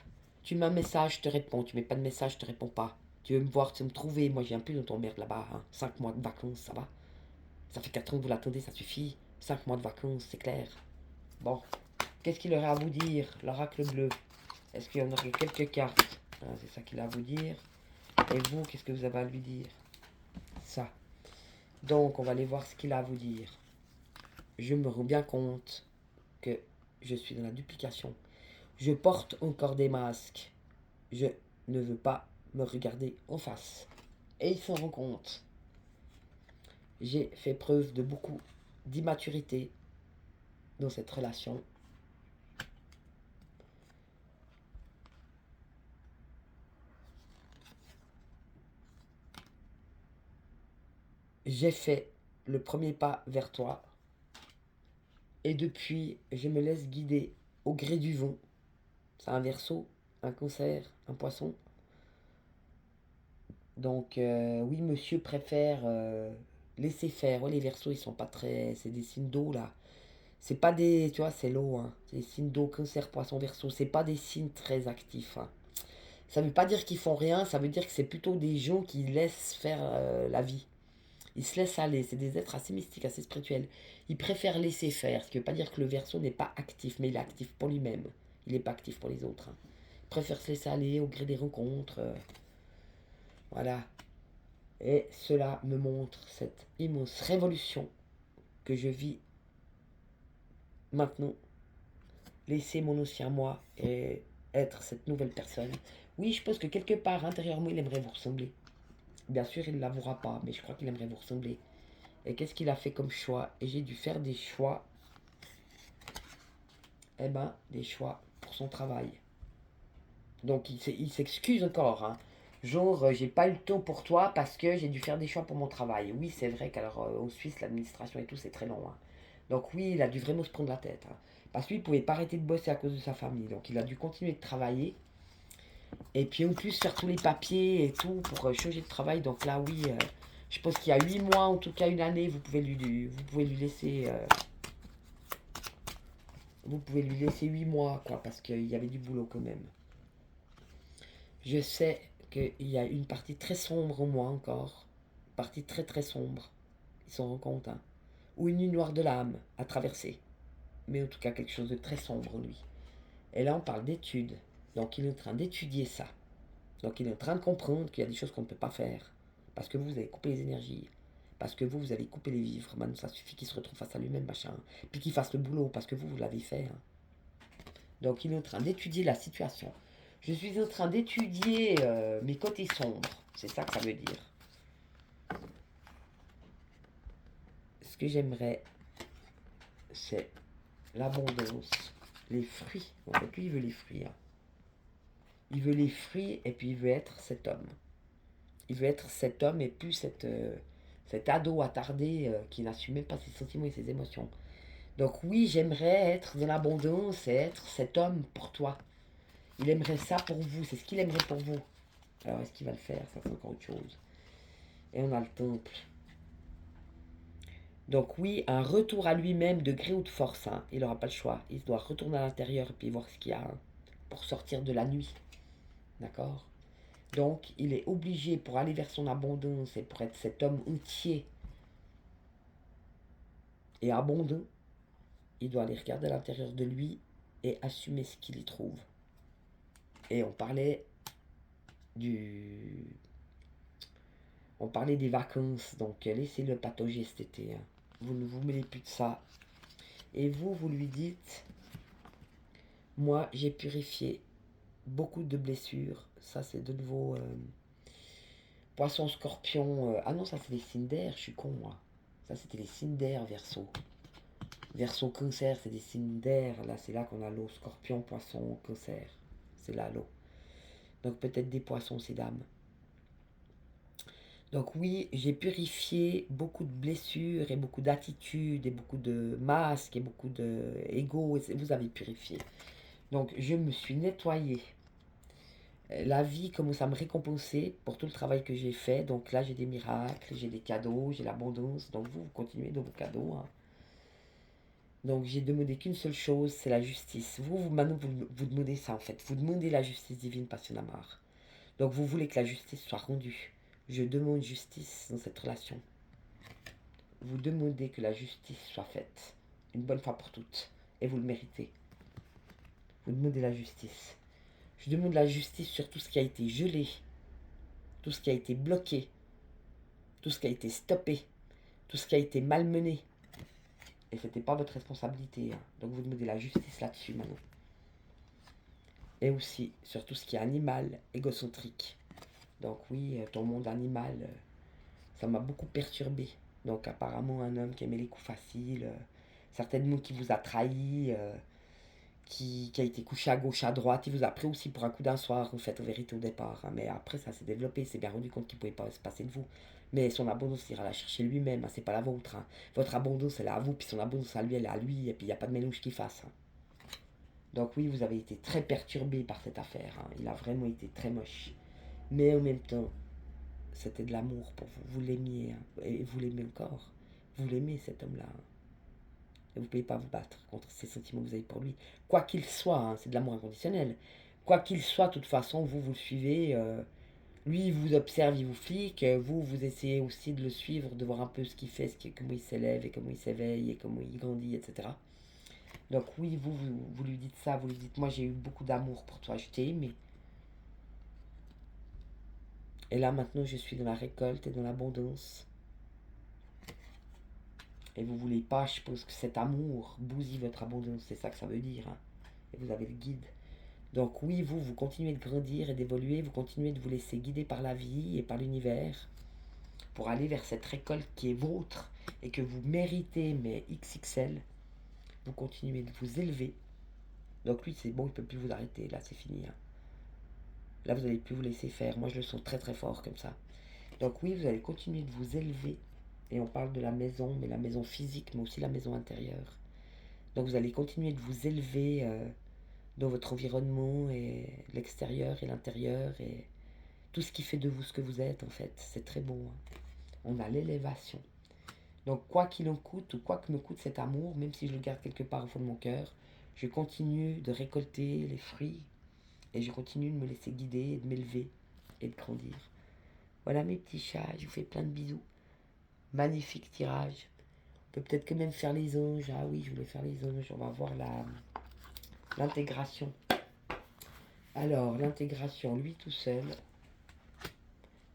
Tu mets un message, je te réponds. Tu mets pas de message, je te réponds pas. Tu veux me voir, tu veux me trouver. Moi, je viens plus dans ton merde là-bas, hein. 5 mois de vacances, ça va. Ça fait 4 ans que vous l'attendez, ça suffit. 5 mois de vacances, c'est clair. Bon, qu'est-ce qu'il aurait à vous dire, l'oracle bleu? Est-ce qu'il y en aurait quelques cartes? Ah, c'est ça qu'il a à vous dire. Et vous, qu'est-ce que vous avez à lui dire? Ça. Donc, on va aller voir ce qu'il a à vous dire. Je me rends bien compte que je suis dans la duplication. Je porte encore des masques. Je ne veux pas me regarder en face. Et il s'en rend compte. J'ai fait preuve de beaucoup d'immaturité dans cette relation. J'ai fait le premier pas vers toi. Et depuis, je me laisse guider au gré du vent. C'est un Verseau, un Cancer, un Poisson. Donc oui, monsieur préfère laisser faire. Ouais, les Verseaux, ils sont pas très... C'est des signes d'eau, là. C'est pas des... Tu vois, c'est l'eau, hein. C'est des signes d'eau, Cancer, Poisson, Verseau. C'est pas des signes très actifs, hein. Ça veut pas dire qu'ils font rien, ça veut dire que c'est plutôt des gens qui laissent faire la vie. Ils se laissent aller, c'est des êtres assez mystiques, assez spirituels. Ils préfèrent laisser faire, ce qui ne veut pas dire que le Verseau n'est pas actif, mais il est actif pour lui-même. Il n'est pas actif pour les autres, hein. Il préfère se laisser aller au gré des rencontres. Voilà. Et cela me montre cette immense révolution que je vis maintenant. Laisser mon ancien moi et être cette nouvelle personne. Oui, je pense que quelque part, intérieurement, il aimerait vous ressembler. Bien sûr, il ne l'avouera pas, mais je crois qu'il aimerait vous ressembler. Et qu'est-ce qu'il a fait comme choix? Et j'ai dû faire des choix. Eh ben, des choix pour son travail. Donc il s'excuse encore, hein. Genre, j'ai pas eu le temps pour toi parce que j'ai dû faire des choix pour mon travail. Oui, c'est vrai qu'alors en Suisse, l'administration et tout, c'est très long, hein. Donc oui, il a dû vraiment se prendre la tête, hein. Parce qu'il pouvait pas arrêter de bosser à cause de sa famille. Donc il a dû continuer de travailler. Et puis en plus, faire tous les papiers et tout pour changer de travail. Donc là, oui, je pense qu'il y a 8 mois, en tout cas une année, vous pouvez lui laisser... vous pouvez lui laisser 8 mois, quoi, parce qu'il y avait du boulot quand même. Je sais qu'il y a une partie très sombre en moi encore. Une partie très très sombre. Ils s'en rendent compte, hein. Ou une nuit noire de l'âme à traverser. Mais en tout cas quelque chose de très sombre en lui. Et là on parle d'études. Donc il est en train d'étudier ça. Donc il est en train de comprendre qu'il y a des choses qu'on ne peut pas faire. Parce que vous avez coupé les énergies. Parce que vous avez coupé les vivres. Maintenant ça suffit qu'il se retrouve face à lui-même, machin. Puis qu'il fasse le boulot parce que vous l'avez fait, hein. Donc il est en train d'étudier la situation. Je suis en train d'étudier mes côtés sombres. C'est ça que ça veut dire. Ce que j'aimerais, c'est l'abondance, les fruits. En fait, lui, il veut les fruits, hein. Il veut les fruits et puis il veut être cet homme. Il veut être cet homme et plus cet ado attardé qui n'assume même pas ses sentiments et ses émotions. Donc oui, j'aimerais être dans l'abondance et être cet homme pour toi. Il aimerait ça pour vous, c'est ce qu'il aimerait pour vous. Alors est-ce qu'il va le faire? Ça c'est encore autre chose. Et on a le temple. Donc oui, un retour à lui-même de gré ou de force, hein. Il n'aura pas le choix. Il doit retourner à l'intérieur et puis voir ce qu'il y a, hein, pour sortir de la nuit. D'accord? Donc il est obligé pour aller vers son abondance et pour être cet homme entier et abondant, il doit aller regarder à l'intérieur de lui et assumer ce qu'il y trouve. Et du... on parlait des vacances, donc laissez-le patauger cet été, hein. Vous ne vous mêlez plus de ça. Et vous lui dites, moi j'ai purifié beaucoup de blessures. Ça c'est de nouveau poisson, scorpion. Ah non, ça c'est les signes d'air, je suis con moi. Ça c'était les signes d'air, Verseau. Verseau, cancer, c'est des signes d'air. Là c'est là qu'on a l'eau. Scorpion, poisson, cancer. C'est là l'eau. Donc peut-être des poissons, ces dames. Donc oui, j'ai purifié beaucoup de blessures et beaucoup d'attitudes et beaucoup de masques et beaucoup de ego. Vous avez purifié. Donc je me suis nettoyée. La vie commence à me récompenser pour tout le travail que j'ai fait. Donc là, j'ai des miracles, j'ai des cadeaux, j'ai l'abondance. Donc vous continuez dans vos cadeaux, hein. Donc j'ai demandé qu'une seule chose, c'est la justice. Maintenant, vous demandez ça en fait. Vous demandez la justice divine passionnément. Donc vous voulez que la justice soit rendue. Je demande justice dans cette relation. Vous demandez que la justice soit faite. Une bonne fois pour toutes. Et vous le méritez. Vous demandez la justice. Je demande la justice sur tout ce qui a été gelé, tout ce qui a été bloqué, tout ce qui a été stoppé, tout ce qui a été malmené. Et c'était pas votre responsabilité, hein. Donc vous demandez la justice là-dessus maintenant. Et aussi sur tout ce qui est animal, égocentrique. Donc oui, ton monde animal, ça m'a beaucoup perturbé. Donc apparemment un homme qui aimait les coups faciles, certainement qui vous a trahi, qui a été couché à gauche, à droite. Il vous a pris aussi pour un coup d'un soir, en fait, en vérité, au départ, hein. Mais après, ça s'est développé. Il s'est bien rendu compte qu'il ne pouvait pas se passer de vous. Mais son abondance, il ira la chercher lui-même, hein. C'est pas la vôtre, hein. Votre abondance, elle est à vous, puis son abondance à lui, elle est à lui. Et puis, il n'y a pas de mélange qui fasse, hein. Donc, oui, vous avez été très perturbé par cette affaire, hein. Il a vraiment été très moche. Mais en même temps, c'était de l'amour pour vous. Vous l'aimiez, hein. Et vous l'aimez encore. Vous l'aimez, cet homme-là, hein. Et vous ne pouvez pas vous battre contre ces sentiments que vous avez pour lui. Quoi qu'il soit, hein, c'est de l'amour inconditionnel. Quoi qu'il soit, de toute façon, vous le suivez. Lui, il vous observe, il vous flique. Vous essayez aussi de le suivre, de voir un peu ce qu'il fait, comment il s'élève, et comment il s'éveille, et comment il grandit, etc. Donc oui, vous lui dites ça, vous lui dites, moi j'ai eu beaucoup d'amour pour toi, je t'ai aimé. Et là maintenant, je suis dans la récolte et dans l'abondance. Et vous voulez pas, je suppose que cet amour bousille votre abondance, c'est ça que ça veut dire, hein. Et vous avez le guide. Donc oui, vous continuez de grandir et d'évoluer, vous continuez de vous laisser guider par la vie et par l'univers pour aller vers cette récolte qui est vôtre et que vous méritez, mais XXL, vous continuez de vous élever. Donc lui, c'est bon, il ne peut plus vous arrêter. Là, c'est fini. Hein. Là, vous n'allez plus vous laisser faire. Moi, je le sens très très fort comme ça. Donc oui, vous allez continuer de vous élever. Et on parle de la maison, mais la maison physique, mais aussi la maison intérieure. Donc vous allez continuer de vous élever dans votre environnement et l'extérieur et l'intérieur et tout ce qui fait de vous ce que vous êtes en fait. C'est très beau. Hein. On a l'élévation. Donc quoi qu'il en coûte ou quoi que me coûte cet amour, même si je le garde quelque part au fond de mon cœur, je continue de récolter les fruits et je continue de me laisser guider, de m'élever et de grandir. Voilà mes petits chats, je vous fais plein de bisous. Magnifique tirage. On peut peut-être quand même faire les anges. Ah oui, je voulais faire les anges. On va voir l'intégration. Alors, l'intégration, lui tout seul.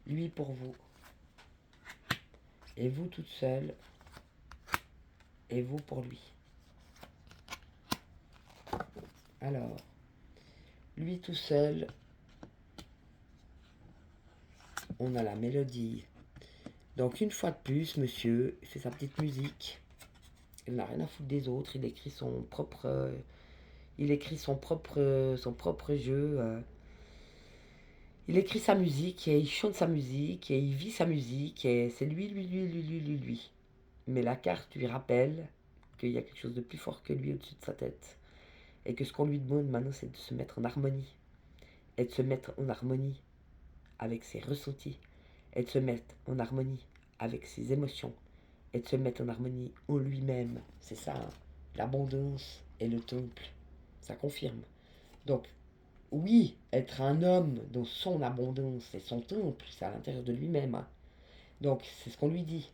Lui pour vous. Et vous toute seule. Et vous pour lui. Alors, lui tout seul. On a la mélodie. Donc une fois de plus, monsieur, il fait sa petite musique. Il n'a rien à foutre des autres. Il écrit son propre... son propre jeu. Il écrit sa musique et il chante sa musique et il vit sa musique et c'est lui. Mais la carte lui rappelle qu'il y a quelque chose de plus fort que lui au-dessus de sa tête. Et que ce qu'on lui demande maintenant, c'est de se mettre en harmonie. Et de se mettre en harmonie avec ses ressentis. Et de se mettre en harmonie avec ses émotions. Et de se mettre en harmonie en lui-même. C'est ça, hein. L'abondance et le temple. Ça confirme. Donc, oui, être un homme dans son abondance et son temple, c'est à l'intérieur de lui-même. Hein. Donc, c'est ce qu'on lui dit.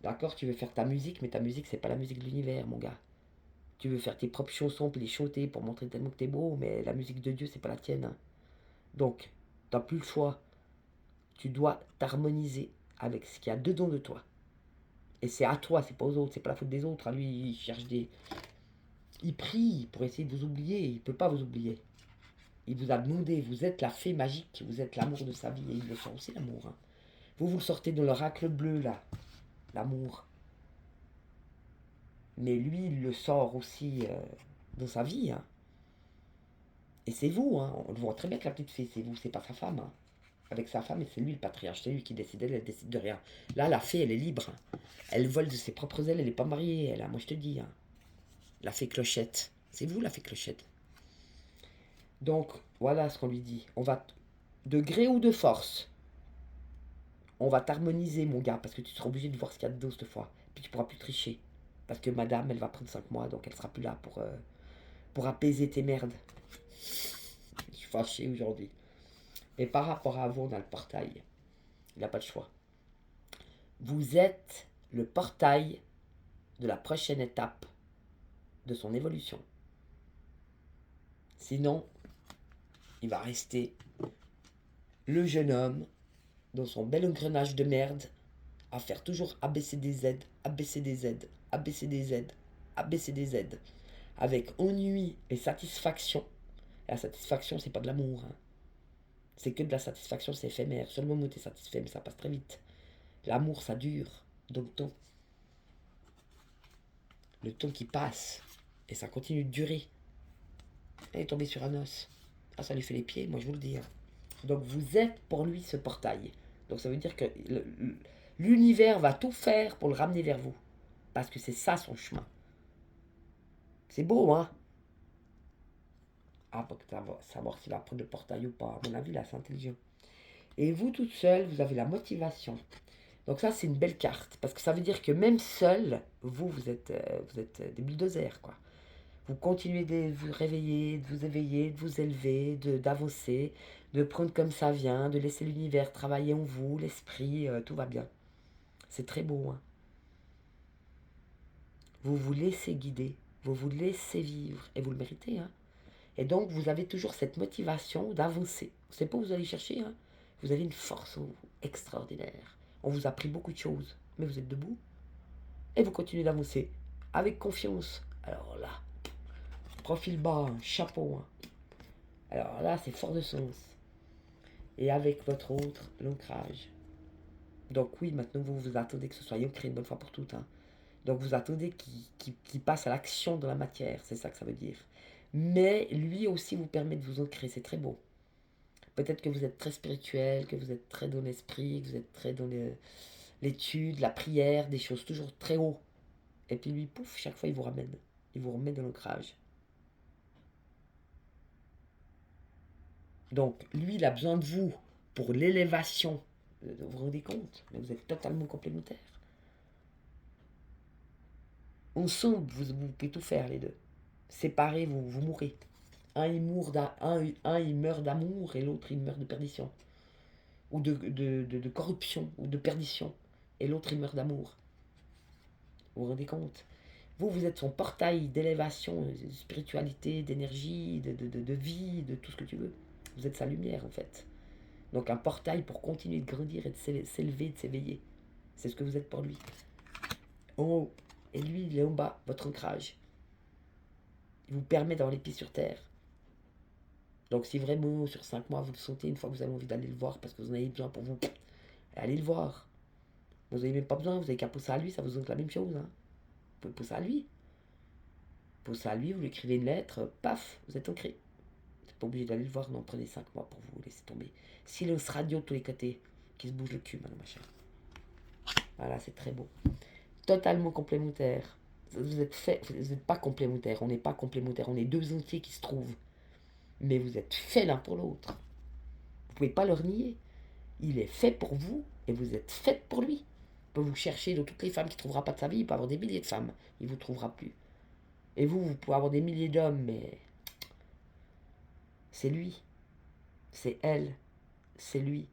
D'accord, tu veux faire ta musique, mais ta musique, c'est pas la musique de l'univers, mon gars. Tu veux faire tes propres chansons, puis les chanter pour montrer tellement que t'es beau, mais la musique de Dieu, c'est pas la tienne. Hein. Donc, t'as plus le choix. Tu dois t'harmoniser avec ce qu'il y a dedans de toi. Et c'est à toi, c'est pas aux autres, c'est pas la faute des autres. Hein. Lui, il cherche des... Il prie pour essayer de vous oublier, il peut pas vous oublier. Il vous a demandé, vous êtes la fée magique, vous êtes l'amour de sa vie, et il le sent aussi l'amour. Hein. Vous le sortez dans l'oracle bleu, là, l'amour. Mais lui, il le sort aussi dans sa vie. Hein. Et c'est vous, hein. On le voit très bien que la petite fée, c'est vous, c'est pas sa femme. Hein. Avec sa femme, et c'est lui le patriarche, c'est lui qui décide, elle décide de rien. Là, la fée, elle est libre. Hein. Elle vole de ses propres ailes, elle n'est pas mariée, elle, hein. Moi je te dis. Hein. La fée Clochette, c'est vous la fée Clochette. Donc, voilà ce qu'on lui dit. On va, de gré ou de force, on va t'harmoniser, mon gars, parce que tu seras obligé de voir ce qu'il y a dedans cette fois. Puis tu pourras plus tricher. Parce que madame, elle va prendre 5 mois, donc elle sera plus là pour apaiser tes merdes. Je suis fâché aujourd'hui. Et par rapport à vous, on a le portail. Il n'a pas de choix. Vous êtes le portail de la prochaine étape de son évolution. Sinon, il va rester le jeune homme dans son bel engrenage de merde à faire toujours ABCDZ, ABCDZ, ABCDZ, ABCDZ, avec ennui et satisfaction. La satisfaction, c'est pas de l'amour. Hein. C'est que de la satisfaction, c'est éphémère. Sur le moment où tu es satisfait, mais ça passe très vite. L'amour, ça dure dans le temps. Le temps qui passe. Et ça continue de durer. Elle est tombée sur un os. Ah, ça lui fait les pieds, moi je vous le dis. Hein. Donc vous êtes pour lui ce portail. Donc ça veut dire que l'univers va tout faire pour le ramener vers vous. Parce que c'est ça son chemin. C'est beau, hein? Ah, pour savoir s'il va prendre le portail ou pas. À mon avis, là, c'est intelligent. Et vous, toute seule, vous avez la motivation. Donc ça, c'est une belle carte. Parce que ça veut dire que même seul, vous êtes des bulldozers, quoi. Vous continuez de vous réveiller, de vous éveiller, de vous élever, d'avancer, de prendre comme ça vient, de laisser l'univers travailler en vous, l'esprit, tout va bien. C'est très beau, hein. Vous vous laissez guider, vous vous laissez vivre, et vous le méritez, hein. Et donc, vous avez toujours cette motivation d'avancer. C'est pas où vous allez chercher, hein. Vous avez une force en vous extraordinaire. On vous a appris beaucoup de choses, mais vous êtes debout. Et vous continuez d'avancer avec confiance. Alors là, profil bas, hein, chapeau. Hein. Alors là, c'est fort de sens. Et avec votre autre, l'ancrage. Donc oui, maintenant vous attendez que ce soit ancré une bonne fois pour toutes, hein. Donc vous attendez qu'il passe à l'action de la matière, c'est ça que ça veut dire. Mais lui aussi vous permet de vous ancrer, c'est très beau. Peut-être que vous êtes très spirituel, que vous êtes très dans l'esprit, que vous êtes très dans l'étude, la prière, des choses toujours très haut. Et puis lui, pouf, chaque fois il vous ramène. Il vous remet dans l'ancrage. Donc lui, il a besoin de vous pour l'élévation. Vous vous rendez compte? Mais vous êtes totalement complémentaires. Ensemble, vous pouvez tout faire les deux. Séparés, vous mourrez. Un, il meurt d'amour et l'autre il meurt de perdition. Ou de corruption, ou de perdition. Et l'autre il meurt d'amour. Vous vous rendez compte? Vous êtes son portail d'élévation, de spiritualité, d'énergie, de vie, de tout ce que tu veux. Vous êtes sa lumière en fait. Donc un portail pour continuer de grandir et de s'élever, de s'éveiller. C'est ce que vous êtes pour lui. En haut. Et lui, il est en bas, votre ancrage. Il vous permet d'avoir les pieds sur terre. Donc si vraiment sur 5 mois vous le sentez, une fois que vous avez envie d'aller le voir parce que vous en avez besoin pour vous, allez le voir. Vous n'avez même pas besoin, vous n'avez qu'à pousser à lui, ça vous donne la même chose. Hein. Vous pouvez pousser à lui. Pousser à lui, vous lui écrivez une lettre, paf, vous êtes ancré. Vous n'êtes pas obligé d'aller le voir, non, prenez 5 mois pour vous laisser tomber. Silence radio de tous les côtés, qui se bouge le cul, madame ma chère. Voilà, c'est très beau. Totalement complémentaire. Vous n'êtes pas complémentaires, on n'est pas complémentaires, on est deux entiers qui se trouvent. Mais vous êtes faits l'un pour l'autre. Vous ne pouvez pas le renier. Il est fait pour vous et vous êtes faite pour lui. Il peut vous chercher dans toutes les femmes qu'il ne trouvera pas de sa vie, il peut avoir des milliers de femmes, il ne vous trouvera plus. Et vous pouvez avoir des milliers d'hommes, mais c'est lui, c'est elle, c'est lui.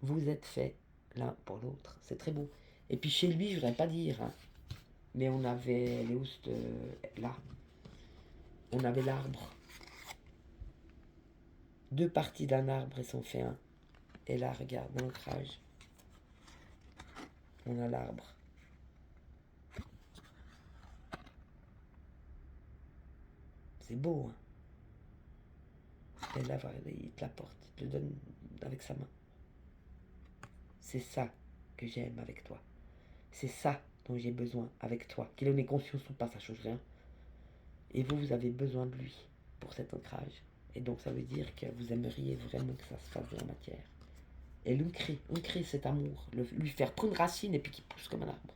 Vous êtes faits l'un pour l'autre. C'est très beau. Et puis chez lui, je ne voudrais pas dire, hein, mais on avait les housses là. On avait l'arbre. Deux parties d'un arbre et s'en fait un. Et là, regarde, l'ancrage. On a l'arbre. C'est beau, hein. Et là, voilà, il te l'apporte, il te le donne avec sa main. C'est ça que j'aime avec toi. C'est ça dont j'ai besoin avec toi. Qu'il en ait conscience ou pas, ça change rien. Et vous, vous avez besoin de lui pour cet ancrage. Et donc ça veut dire que vous aimeriez vraiment que ça se fasse de la matière. Et l'ancrer cet amour, lui faire prendre racine et puis qu'il pousse comme un arbre.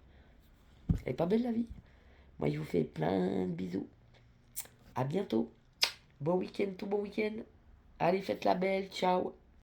Elle est pas belle la vie? Moi, je vous fais plein de bisous. À bientôt. Bon week-end, tout bon week-end. Allez, faites la belle. Ciao.